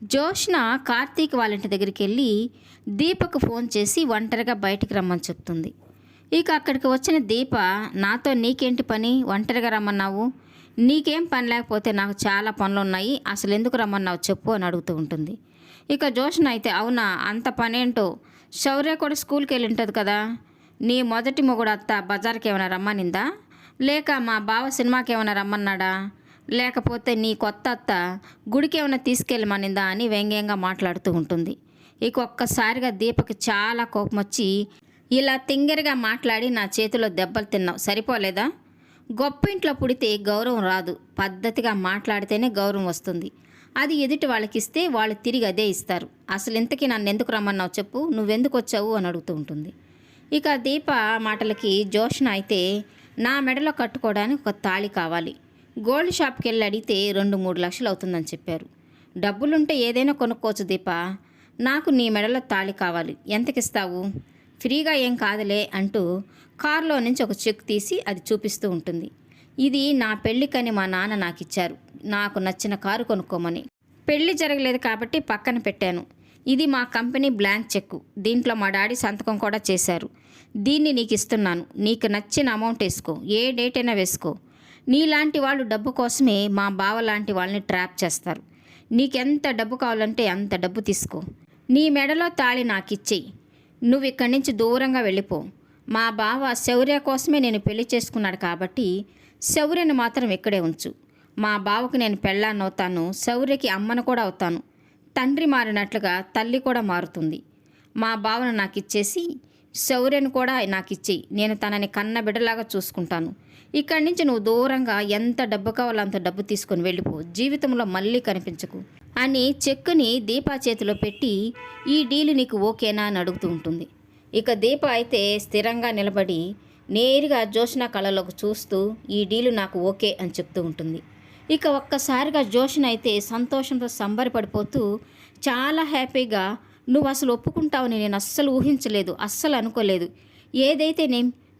జోష్న కార్తీక్ వాళ్ళ ఇంటి దగ్గరికి వెళ్ళి దీపకు ఫోన్ చేసి ఒంటరిగా బయటికి రమ్మని చెప్తుంది. ఇక అక్కడికి వచ్చిన దీప, నాతో నీకేంటి పని, ఒంటరిగా రమ్మన్నావు, నీకేం పని లేకపోతే నాకు చాలా పనులు ఉన్నాయి, అసలు ఎందుకు రమ్మన్నావు చెప్పు అని అడుగుతూ ఉంటుంది. ఇక జోష్న అయితే, అవునా అంత పనేంటో, శౌర్య కూడా స్కూల్కి వెళ్ళి ఉంటుంది కదా, నీ మొదటి మొగుడు అత్త బజార్కి ఏమైనా రమ్మనిందా, లేక మా బావ సినిమాకి ఏమైనా రమ్మన్నాడా, లేకపోతే నీ కొత్త అత్త గుడికి ఏమైనా తీసుకెళ్ళమనిందా అని వ్యంగ్యంగా మాట్లాడుతూ ఉంటుంది. ఇక ఒక్కసారిగా దీపకి చాలా కోపం వచ్చి, ఇలా తింగరగా మాట్లాడి నా చేతిలో దెబ్బలు తిన్నావు సరిపోలేదా, గొప్ప ఇంట్లో పుడితే గౌరవం రాదు, పద్ధతిగా మాట్లాడితేనే గౌరవం వస్తుంది, అది ఎదుటి వాళ్ళకి ఇస్తే వాళ్ళు తిరిగి అదే ఇస్తారు, అసలు ఇంతకీ నన్ను ఎందుకు రమ్మన్నావు చెప్పు, నువ్వెందుకు వచ్చావు అని అడుగుతూ ఉంటుంది. ఇక దీప మాటలకి జోష్న అయితే, నా మెడలో కట్టుకోవడానికి ఒక తాళి కావాలి, గోల్డ్ షాప్కి వెళ్ళి అడిగితే 2-3 లక్షలు అవుతుందని చెప్పారు, డబ్బులుంటే ఏదైనా కొనుక్కోవచ్చు దీప, నాకు నీ మెడలో తాళి కావాలి, ఎంతకిస్తావు, ఫ్రీగా ఏం కాదులే అంటూ కారులో నుంచి ఒక చెక్ తీసి అది చూపిస్తూ ఉంటుంది. ఇది నా పెళ్ళికని మా నాన్న నాకు ఇచ్చారు, నాకు నచ్చిన కారు కొనుక్కోమని, పెళ్ళి జరగలేదు కాబట్టి పక్కన పెట్టాను, ఇది మా కంపెనీ బ్లాంక్ చెక్కు, దీంట్లో మా డాడీ సంతకం కూడా చేశారు, దీన్ని నీకు ఇస్తున్నాను, నీకు నచ్చిన అమౌంట్ వేసుకో, ఏ డేట్ అయినా వేసుకో, నీలాంటి వాళ్ళు డబ్బు కోసమే మా బావ లాంటి వాళ్ళని ట్రాప్ చేస్తారు, నీకెంత డబ్బు కావాలంటే అంత డబ్బు తీసుకో, నీ మెడలో తాళి నాకు ఇచ్చేయి, నువ్వు ఇక్కడి నుంచి దూరంగా వెళ్ళిపో, మా బావ శౌర్య కోసమే నేను పెళ్లి చేసుకున్నాడు కాబట్టి శౌర్యను మాత్రం ఇక్కడే ఉంచు, మా బావకు నేను పెళ్ళాన్ని అవుతాను, శౌర్యకి అమ్మను కూడా అవుతాను, తండ్రి మారినట్లుగా తల్లి కూడా మారుతుంది, మా బావను నాకు ఇచ్చేసి శౌర్యను కూడా నాకు ఇచ్చేయి, నేను తనని కన్న బిడ్డలాగా చూసుకుంటాను, ఇక్కడి నుంచి నువ్వు దూరంగా ఎంత డబ్బు కావాలో అంత డబ్బు తీసుకొని వెళ్ళిపో, జీవితంలో మళ్ళీ కనిపించకు అని చెక్కుని దీపా చేతిలో పెట్టి, ఈ డీలు నీకు ఓకేనా అని అడుగుతూ ఉంటుంది. ఇక దీప అయితే స్థిరంగా నిలబడి నేరుగా జోష్న కళ్ళలోకి చూస్తూ ఈ డీలు నాకు ఓకే అని చెప్తూ ఉంటుంది. ఇక ఒక్కసారిగా జోష్న అయితే సంతోషంతో సంబరపడిపోతూ చాలా హ్యాపీగా, నువ్వు అసలు ఒప్పుకుంటావని నేను అస్సలు ఊహించలేదు, అస్సలు అనుకోలేదు, ఏదైతే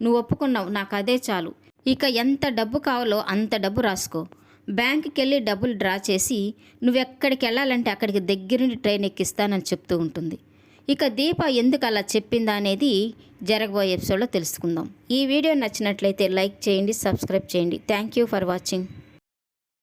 నువ్వు ఒప్పుకున్నావు నాకు అదే చాలు, ఇక ఎంత డబ్బు కావాలో అంత డబ్బు రాసుకో, బ్యాంకుకి వెళ్ళి డబ్బులు డ్రా చేసి నువ్వెక్కడికి వెళ్ళాలంటే అక్కడికి దగ్గరుండి ట్రైన్ ఎక్కిస్తానని చెప్తూ ఉంటుంది. ఇక దీప ఎందుకు అలా చెప్పిందా అనేది జరగబోయే ఎపిసోడ్లో తెలుసుకుందాం. ఈ వీడియో నచ్చినట్లయితే లైక్ చేయండి, సబ్స్క్రైబ్ చేయండి. Thank you for watching.